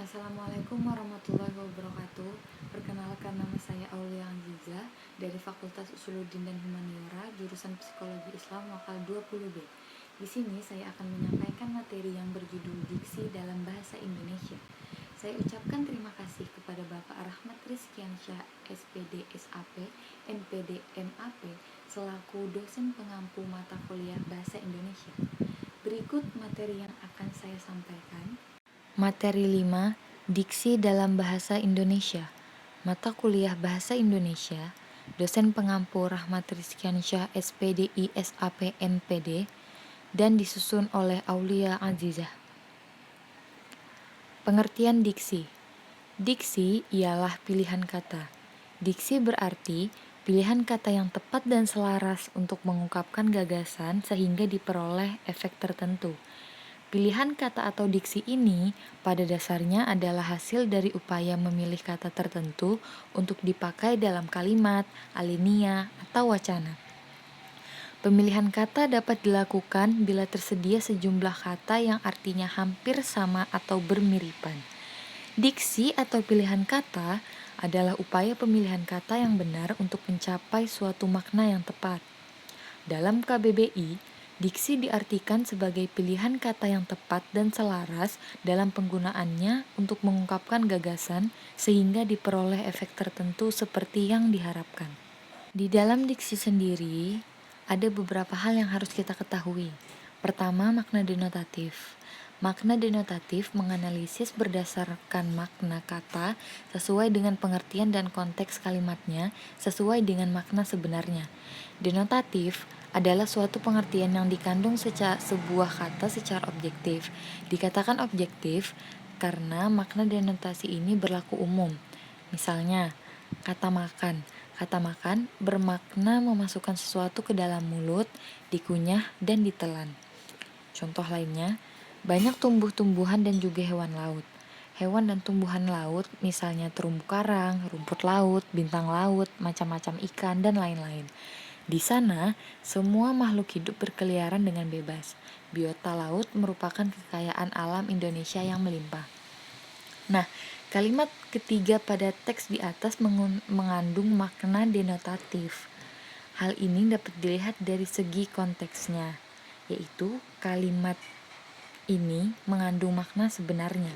Assalamualaikum warahmatullahi wabarakatuh. Perkenalkan, nama saya Aulia Aziza dari Fakultas Usuluddin dan Humaniora, jurusan Psikologi Islam Wakal 20B. Di sini saya akan menyampaikan materi yang berjudul Diksi dalam Bahasa Indonesia. Saya ucapkan terima kasih kepada Bapak Rahmat Rizkiansyah, SPD SAP, NPD MAP, selaku dosen pengampu mata kuliah Bahasa Indonesia. Berikut materi yang akan saya sampaikan. Materi 5, Diksi dalam Bahasa Indonesia. Mata kuliah Bahasa Indonesia, dosen pengampu Rahmat Rizkiansyah, SPDI SAP NPD, dan disusun oleh Aulia Azizah. Pengertian diksi. Diksi ialah pilihan kata. Diksi berarti pilihan kata yang tepat dan selaras untuk mengungkapkan gagasan sehingga diperoleh efek tertentu. Pilihan kata atau diksi ini pada dasarnya adalah hasil dari upaya memilih kata tertentu untuk dipakai dalam kalimat, alinea, atau wacana. Pemilihan kata dapat dilakukan bila tersedia sejumlah kata yang artinya hampir sama atau bermiripan. Diksi atau pilihan kata adalah upaya pemilihan kata yang benar untuk mencapai suatu makna yang tepat. Dalam KBBI, diksi diartikan sebagai pilihan kata yang tepat dan selaras dalam penggunaannya untuk mengungkapkan gagasan sehingga diperoleh efek tertentu seperti yang diharapkan. Di dalam diksi sendiri, ada beberapa hal yang harus kita ketahui. Pertama, makna denotatif. Makna denotatif menganalisis berdasarkan makna kata sesuai dengan pengertian dan konteks kalimatnya sesuai dengan makna sebenarnya. Denotatif adalah suatu pengertian yang dikandung sebuah kata secara objektif. Dikatakan objektif karena makna denotasi ini berlaku umum. Misalnya, kata makan. Kata makan bermakna memasukkan sesuatu ke dalam mulut, dikunyah, dan ditelan. Contoh lainnya, banyak tumbuh-tumbuhan dan juga hewan laut. Hewan dan tumbuhan laut misalnya terumbu karang, rumput laut, bintang laut, macam-macam ikan, dan lain-lain. Di sana, semua makhluk hidup berkeliaran dengan bebas. Biota laut merupakan kekayaan alam Indonesia yang melimpah. Nah, kalimat ketiga pada teks di atas mengandung makna denotatif. Hal ini dapat dilihat dari segi konteksnya, yaitu kalimat ini mengandung makna sebenarnya.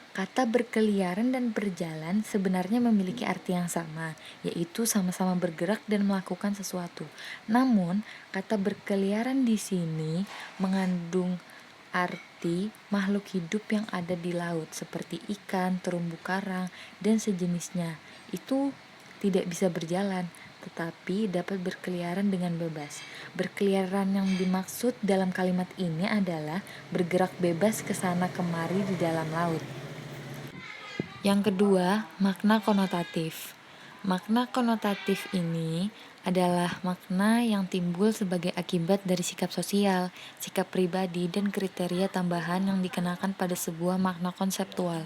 Kata berkeliaran dan berjalan sebenarnya memiliki arti yang sama, yaitu sama-sama bergerak dan melakukan sesuatu. Namun, kata berkeliaran di sini mengandung arti makhluk hidup yang ada di laut seperti ikan, terumbu karang, dan sejenisnya. Itu tidak bisa berjalan, tetapi dapat berkeliaran dengan bebas. Berkeliaran yang dimaksud dalam kalimat ini adalah bergerak bebas ke sana kemari di dalam laut. Yang kedua, makna konotatif. Makna konotatif ini adalah makna yang timbul sebagai akibat dari sikap sosial, sikap pribadi, dan kriteria tambahan yang dikenakan pada sebuah makna konseptual.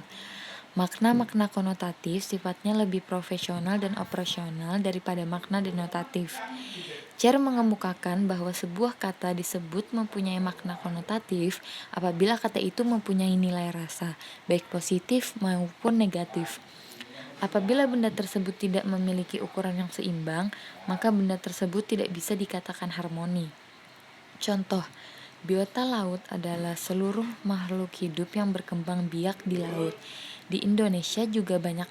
Makna-makna konotatif sifatnya lebih profesional dan operasional daripada makna denotatif. Cher mengemukakan bahwa sebuah kata disebut mempunyai makna konotatif apabila kata itu mempunyai nilai rasa, baik positif maupun negatif. Apabila benda tersebut tidak memiliki ukuran yang seimbang, maka benda tersebut tidak bisa dikatakan harmoni. Contoh, biota laut adalah seluruh makhluk hidup yang berkembang biak di laut. Di Indonesia juga banyak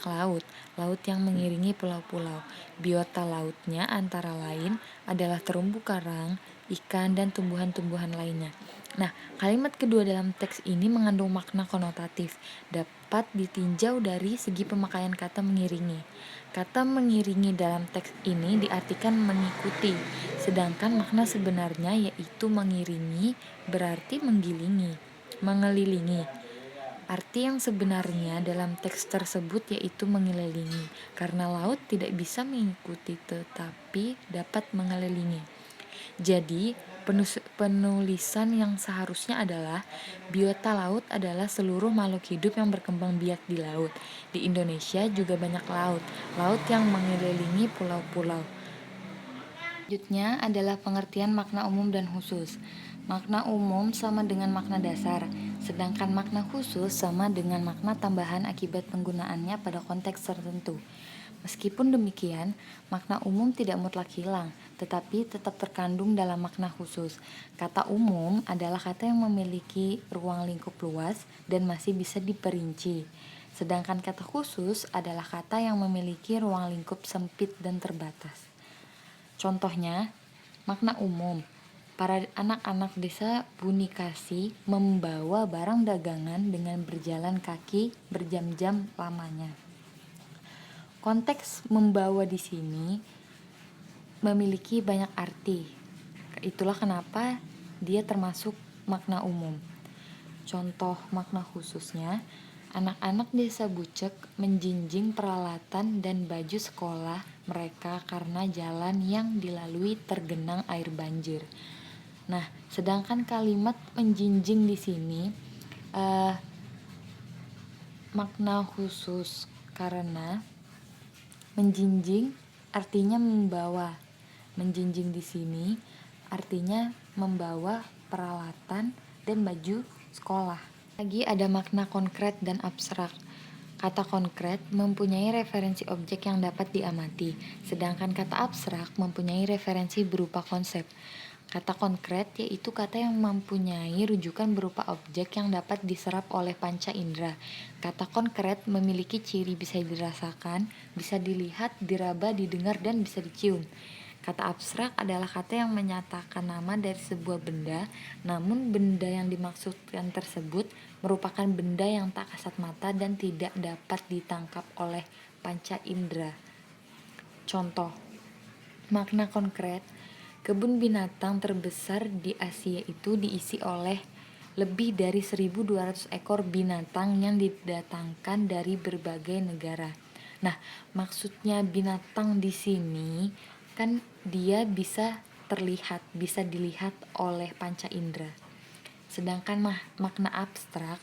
laut yang mengiringi pulau-pulau. Biota lautnya antara lain adalah terumbu karang, ikan, dan tumbuhan-tumbuhan lainnya. Nah, kalimat kedua dalam teks ini mengandung makna konotatif, dapat ditinjau dari segi pemakaian kata mengiringi. Kata mengiringi dalam teks ini diartikan mengikuti, sedangkan makna sebenarnya yaitu mengiringi berarti mengelilingi. Arti yang sebenarnya dalam teks tersebut yaitu mengelilingi, karena laut tidak bisa mengikuti tetapi dapat mengelilingi. Jadi, penulisan yang seharusnya adalah biota laut adalah seluruh makhluk hidup yang berkembang biak di laut. Di Indonesia juga banyak laut yang mengelilingi pulau-pulau. Selanjutnya adalah pengertian makna umum dan khusus. Makna umum sama dengan makna dasar, sedangkan makna khusus sama dengan makna tambahan akibat penggunaannya pada konteks tertentu. Meskipun demikian, makna umum tidak mutlak hilang, tetapi tetap terkandung dalam makna khusus. Kata umum adalah kata yang memiliki ruang lingkup luas dan masih bisa diperinci. Sedangkan kata khusus adalah kata yang memiliki ruang lingkup sempit dan terbatas. Contohnya, makna umum. Para anak-anak desa Bunikasi membawa barang dagangan dengan berjalan kaki berjam-jam lamanya. Konteks membawa di sini memiliki banyak arti. Itulah kenapa dia termasuk makna umum. Contoh makna khususnya, anak-anak desa Bucek menjinjing peralatan dan baju sekolah mereka karena jalan yang dilalui tergenang air banjir. Nah, sedangkan kalimat menjinjing di sini makna khusus karena menjinjing artinya membawa. Menjinjing di sini artinya membawa peralatan dan baju sekolah. Lagi ada makna konkret dan abstrak. Kata konkret mempunyai referensi objek yang dapat diamati, sedangkan kata abstrak mempunyai referensi berupa konsep. Kata konkret yaitu kata yang mempunyai rujukan berupa objek yang dapat diserap oleh panca indera. Kata konkret memiliki ciri bisa dirasakan, bisa dilihat, diraba, didengar, dan bisa dicium. Kata abstrak adalah kata yang menyatakan nama dari sebuah benda, namun benda yang dimaksudkan tersebut merupakan benda yang tak kasat mata dan tidak dapat ditangkap oleh panca indera. Contoh, makna konkret, kebun binatang terbesar di Asia itu diisi oleh lebih dari 1.200 ekor binatang yang didatangkan dari berbagai negara. Nah, maksudnya binatang di sini kan dia bisa terlihat, bisa dilihat oleh panca indera. Sedangkan makna abstrak,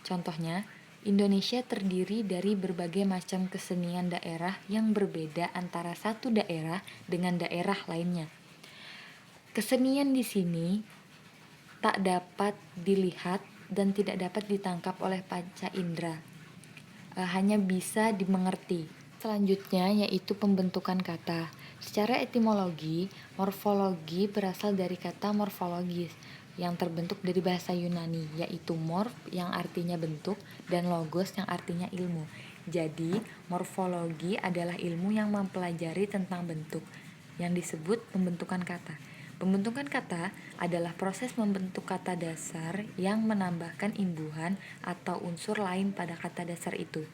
contohnya, Indonesia terdiri dari berbagai macam kesenian daerah yang berbeda antara satu daerah dengan daerah lainnya. Kesenian di sini tak dapat dilihat dan tidak dapat ditangkap oleh panca indera, hanya bisa dimengerti. Selanjutnya yaitu pembentukan kata. Secara etimologi, morfologi berasal dari kata morfologis yang terbentuk dari bahasa Yunani, yaitu morf yang artinya bentuk dan logos yang artinya ilmu. Jadi, morfologi adalah ilmu yang mempelajari tentang bentuk, yang disebut pembentukan kata. Pembentukan kata adalah proses membentuk kata dasar yang menambahkan imbuhan atau unsur lain pada kata dasar itu.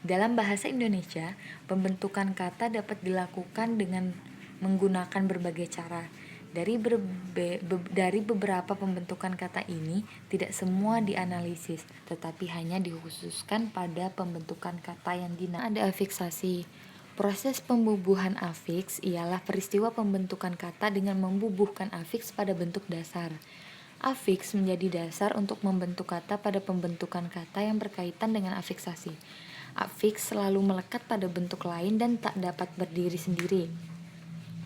Dalam bahasa Indonesia, pembentukan kata dapat dilakukan dengan menggunakan berbagai cara. Dari beberapa pembentukan kata ini, tidak semua dianalisis, tetapi hanya dikhususkan pada pembentukan kata yang ada afiksasi. Proses pembubuhan afiks ialah peristiwa pembentukan kata dengan membubuhkan afiks pada bentuk dasar. Afiks menjadi dasar untuk membentuk kata pada pembentukan kata yang berkaitan dengan afiksasi. Afiks selalu melekat pada bentuk lain dan tak dapat berdiri sendiri.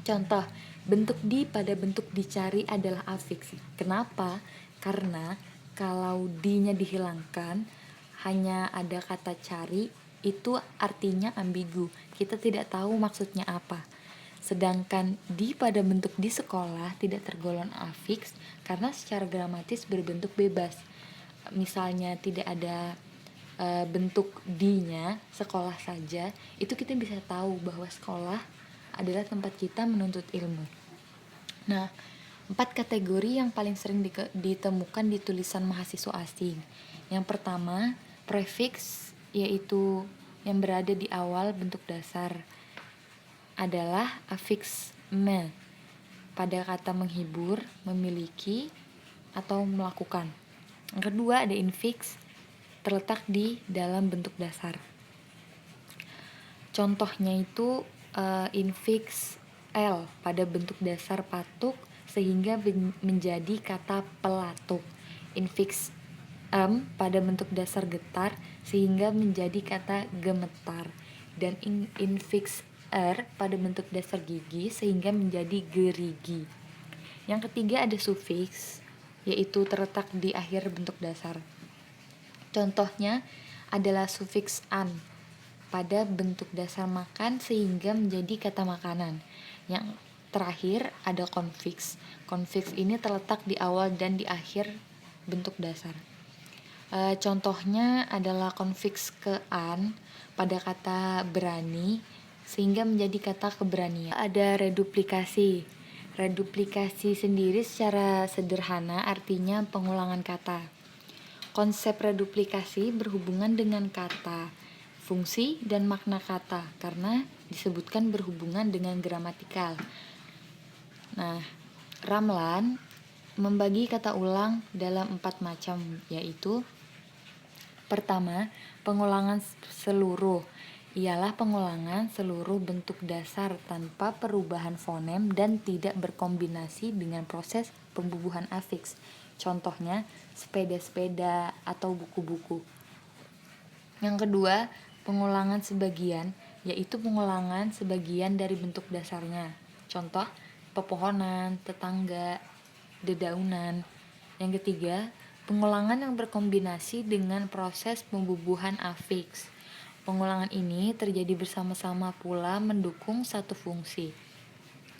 Contoh, bentuk di pada bentuk dicari adalah afiks. Kenapa? Karena kalau di-nya dihilangkan, hanya ada kata cari, itu artinya ambigu. Kita tidak tahu maksudnya apa. Sedangkan di pada bentuk di sekolah tidak tergolong afiks karena secara gramatis berbentuk bebas. Misalnya tidak ada bentuk di-nya, sekolah saja, itu kita bisa tahu bahwa sekolah adalah tempat kita menuntut ilmu. Nah, 4 kategori yang paling sering ditemukan di tulisan mahasiswa asing. Yang pertama, prefix, yaitu yang berada di awal bentuk dasar, adalah afiks me pada kata menghibur, memiliki, atau melakukan. Yang kedua ada infix, terletak di dalam bentuk dasar. Contohnya itu infix L pada bentuk dasar patuk sehingga menjadi kata pelatuk. Infix M pada bentuk dasar getar sehingga menjadi kata gemetar. Dan infix R pada bentuk dasar gigi sehingga menjadi gerigi. Yang ketiga ada sufiks, yaitu terletak di akhir bentuk dasar. Contohnya adalah sufiks an pada bentuk dasar makan sehingga menjadi kata makanan. Yang terakhir ada konfiks. Konfiks ini terletak di awal dan di akhir bentuk dasar. Contohnya adalah konfiks ke an pada kata berani sehingga menjadi kata keberanian. Ada reduplikasi. Reduplikasi sendiri secara sederhana artinya pengulangan kata. Konsep reduplikasi berhubungan dengan kata, fungsi, dan makna kata karena disebutkan berhubungan dengan gramatikal. Nah, Ramlan membagi kata ulang dalam 4 macam, yaitu pertama, pengulangan seluruh. Ialah pengulangan seluruh bentuk dasar tanpa perubahan fonem dan tidak berkombinasi dengan proses pembubuhan afiks. Contohnya, sepeda-sepeda atau buku-buku. Yang kedua, pengulangan sebagian, yaitu pengulangan sebagian dari bentuk dasarnya. Contoh, pepohonan, tetangga, dedaunan. Yang ketiga, pengulangan yang berkombinasi dengan proses pembubuhan afiks. Pengulangan ini terjadi bersama-sama pula mendukung satu fungsi.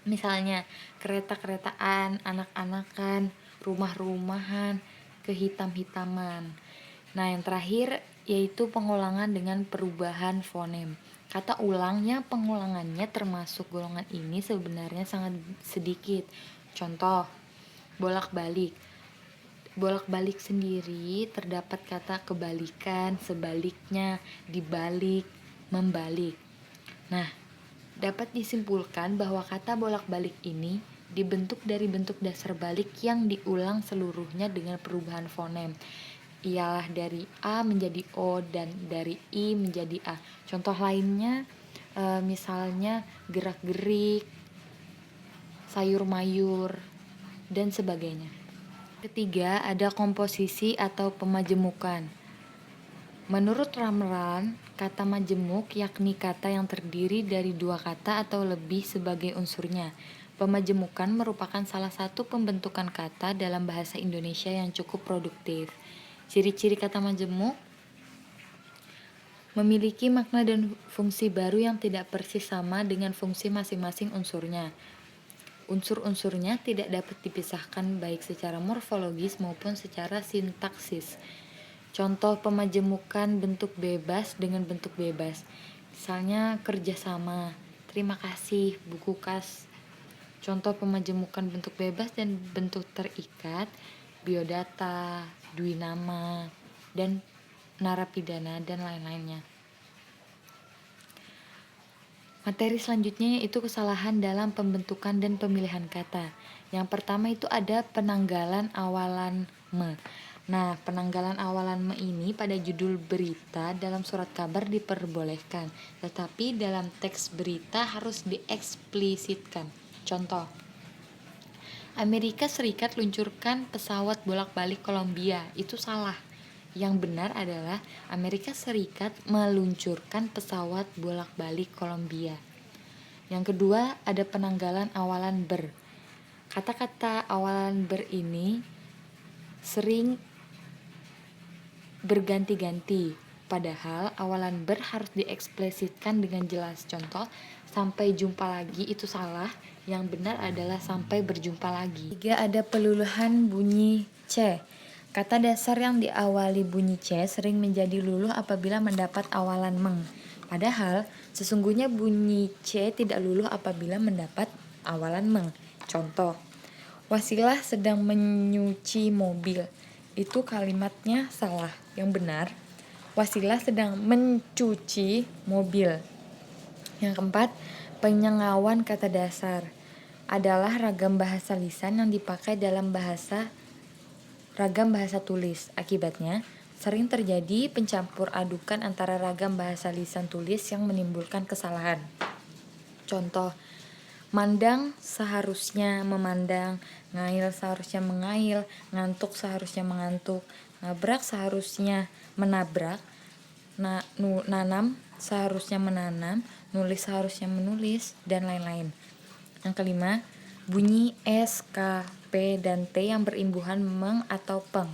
Misalnya, kereta-keretaan, anak-anakan, rumah-rumahan, kehitam-hitaman. Nah, yang terakhir yaitu pengulangan dengan perubahan fonem. Kata ulangnya pengulangannya termasuk golongan ini sebenarnya sangat sedikit. Contoh, bolak-balik. Bolak-balik sendiri terdapat kata kebalikan, sebaliknya, dibalik, membalik. Nah, dapat disimpulkan bahwa kata bolak-balik ini dibentuk dari bentuk dasar balik yang diulang seluruhnya dengan perubahan fonem. Ialah dari A menjadi O dan dari I menjadi A. Contoh lainnya misalnya gerak-gerik, sayur-mayur, dan sebagainya. Ketiga, ada komposisi atau pemajemukan. Menurut Ramlan, kata majemuk yakni kata yang terdiri dari 2 kata atau lebih sebagai unsurnya. Pemajemukan merupakan salah satu pembentukan kata dalam bahasa Indonesia yang cukup produktif. Ciri-ciri kata majemuk memiliki makna dan fungsi baru yang tidak persis sama dengan fungsi masing-masing unsurnya. Unsur-unsurnya tidak dapat dipisahkan baik secara morfologis maupun secara sintaksis. Contoh pemajemukan bentuk bebas dengan bentuk bebas. Misalnya kerjasama, terima kasih, buku kas. Contoh pemajemukan bentuk bebas dan bentuk terikat, biodata, dwinama, dan narapidana, dan lain-lainnya. Materi selanjutnya yaitu kesalahan dalam pembentukan dan pemilihan kata. Yang pertama itu ada penanggalan awalan me. Nah, penanggalan awalan me ini pada judul berita dalam surat kabar diperbolehkan, tetapi dalam teks berita harus dieksplisitkan. Contoh, Amerika Serikat luncurkan pesawat bolak-balik Kolombia. Itu salah. Yang benar adalah Amerika Serikat meluncurkan pesawat bolak-balik Kolombia. Yang kedua, ada penanggalan awalan ber. Kata-kata awalan ber ini sering berganti-ganti, padahal awalan ber harus dieksplisitkan dengan jelas. Contoh, sampai jumpa lagi itu salah, yang benar adalah sampai berjumpa lagi. Tiga, ada peluluhan bunyi C. Kata dasar yang diawali bunyi C sering menjadi luluh apabila mendapat awalan meng. Padahal, sesungguhnya bunyi C tidak luluh apabila mendapat awalan meng. Contoh, Wasilah sedang menyuci mobil. Itu kalimatnya salah. Yang benar, Wasilah sedang mencuci mobil. Yang keempat, penyengawan kata dasar adalah ragam bahasa lisan yang dipakai dalam ragam bahasa tulis. Akibatnya, sering terjadi pencampur adukan antara ragam bahasa lisan tulis yang menimbulkan kesalahan. Contoh, mandang seharusnya memandang, ngail seharusnya mengail, ngantuk seharusnya mengantuk, nabrak seharusnya menabrak, nanam seharusnya menanam, nulis seharusnya menulis, dan lain-lain. Yang kelima, bunyi SK P dan T yang berimbuhan meng atau peng.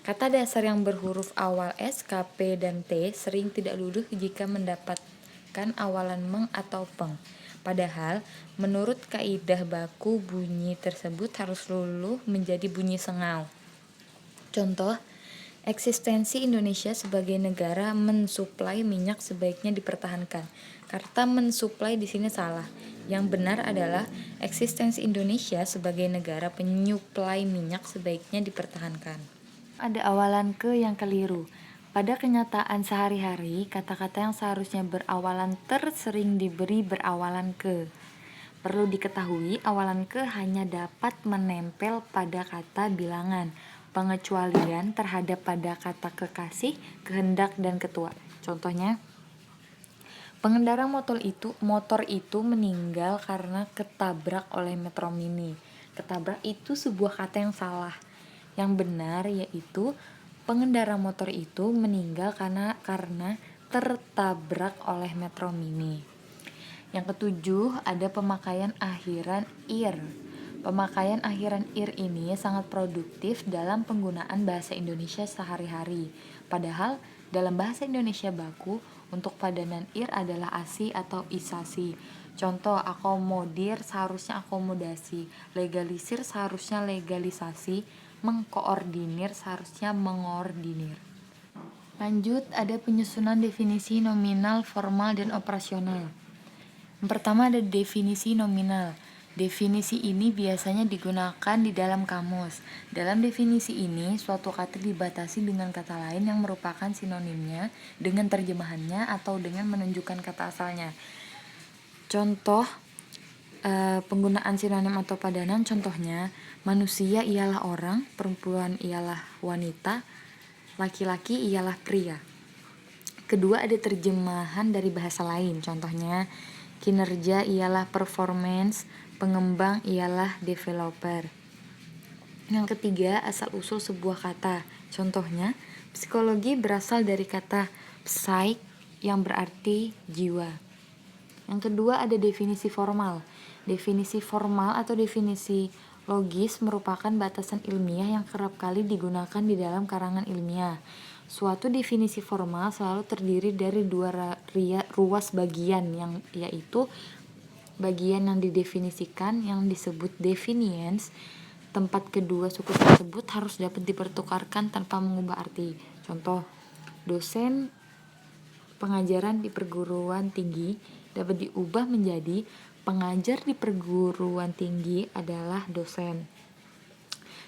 Kata dasar yang berhuruf awal S, K, P, dan T sering tidak luluh jika mendapatkan awalan meng atau peng. Padahal, menurut kaidah baku bunyi tersebut harus luluh menjadi bunyi sengau. Contoh, eksistensi Indonesia sebagai negara mensuplai minyak sebaiknya dipertahankan. Kata mensuplai di sini salah. Yang benar adalah eksistensi Indonesia sebagai negara penyuplai minyak sebaiknya dipertahankan. Ada awalan ke yang keliru. Pada kenyataan sehari-hari, kata-kata yang seharusnya berawalan ter sering diberi berawalan ke. Perlu diketahui, awalan ke hanya dapat menempel pada kata bilangan, pengecualian terhadap pada kata kekasih, kehendak, dan ketua. Contohnya, pengendara motor itu meninggal karena ketabrak oleh Metro Mini. Ketabrak itu sebuah kata yang salah. Yang benar yaitu pengendara motor itu meninggal karena tertabrak oleh Metro Mini. Yang ketujuh, ada pemakaian akhiran ir. Pemakaian akhiran ir ini sangat produktif dalam penggunaan bahasa Indonesia sehari-hari. Padahal dalam bahasa Indonesia baku, untuk padanan ir adalah asi atau isasi. Contoh, akomodir seharusnya akomodasi, legalisir seharusnya legalisasi, mengkoordinir seharusnya mengordinir. Lanjut, ada penyusunan definisi nominal, formal, dan operasional. Yang pertama ada definisi nominal. Definisi ini biasanya digunakan di dalam kamus. Dalam definisi ini, suatu kata dibatasi dengan kata lain yang merupakan sinonimnya, dengan terjemahannya, atau dengan menunjukkan kata asalnya. Contoh, penggunaan sinonim atau padanan, contohnya manusia ialah orang, perempuan ialah wanita, laki-laki ialah pria. Kedua, ada terjemahan dari bahasa lain, contohnya kinerja ialah performance, pengembang ialah developer. Yang ketiga, asal-usul sebuah kata, contohnya psikologi berasal dari kata psyche yang berarti jiwa. Yang kedua, ada definisi formal. Definisi formal atau definisi logis merupakan batasan ilmiah yang kerap kali digunakan di dalam karangan ilmiah. Suatu definisi formal selalu terdiri dari dua ruas bagian, yaitu bagian yang didefinisikan yang disebut definiens. Tempat kedua suku tersebut harus dapat dipertukarkan tanpa mengubah arti. Contoh, dosen pengajaran di perguruan tinggi dapat diubah menjadi pengajar di perguruan tinggi adalah dosen.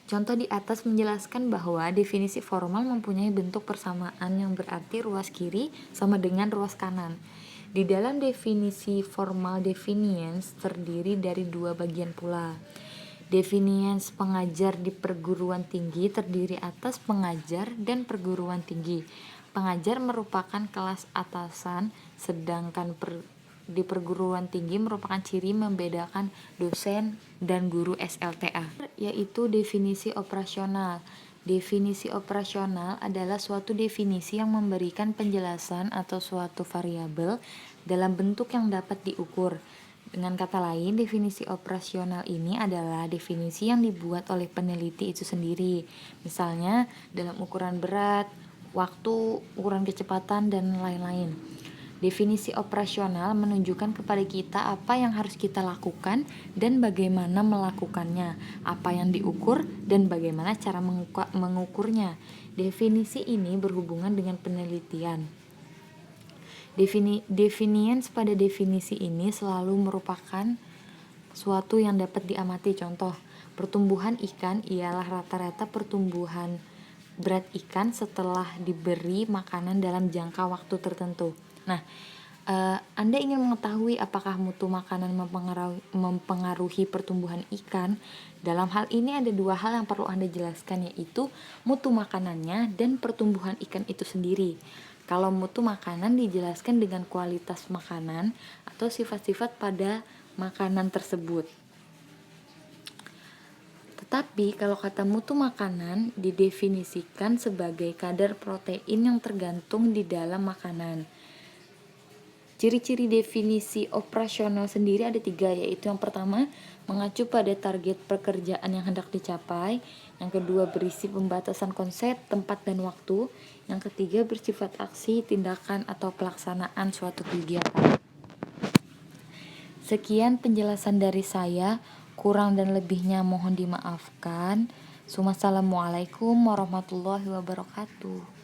Contoh di atas menjelaskan bahwa definisi formal mempunyai bentuk persamaan yang berarti ruas kiri sama dengan ruas kanan. Di dalam definisi formal, definiens terdiri dari dua bagian pula. Definiens pengajar di perguruan tinggi terdiri atas pengajar dan perguruan tinggi. Pengajar merupakan kelas atasan, sedangkan di perguruan tinggi merupakan ciri membedakan dosen dan guru SLTA, yaitu definisi operasional. Definisi operasional adalah suatu definisi yang memberikan penjelasan atau suatu variabel dalam bentuk yang dapat diukur. Dengan kata lain, definisi operasional ini adalah definisi yang dibuat oleh peneliti itu sendiri. Misalnya dalam ukuran berat, waktu, ukuran kecepatan, dan lain-lain. Definisi operasional menunjukkan kepada kita apa yang harus kita lakukan dan bagaimana melakukannya, apa yang diukur dan bagaimana cara mengukurnya. Definisi ini berhubungan dengan penelitian. Definiens pada definisi ini selalu merupakan suatu yang dapat diamati. Contoh, pertumbuhan ikan ialah rata-rata pertumbuhan berat ikan setelah diberi makanan dalam jangka waktu tertentu. Nah, Anda ingin mengetahui apakah mutu makanan mempengaruhi pertumbuhan ikan? Dalam hal ini ada dua hal yang perlu Anda jelaskan, yaitu mutu makanannya dan pertumbuhan ikan itu sendiri. Kalau mutu makanan dijelaskan dengan kualitas makanan atau sifat-sifat pada makanan tersebut. Tetapi kalau kata mutu makanan didefinisikan sebagai kadar protein yang tergantung di dalam makanan. Ciri-ciri definisi operasional sendiri ada 3, yaitu yang pertama, mengacu pada target pekerjaan yang hendak dicapai. Yang kedua, berisi pembatasan konsep, tempat, dan waktu. Yang ketiga, bersifat aksi, tindakan, atau pelaksanaan suatu kegiatan. Sekian penjelasan dari saya, kurang dan lebihnya mohon dimaafkan. Wassalamualaikum warahmatullahi wabarakatuh.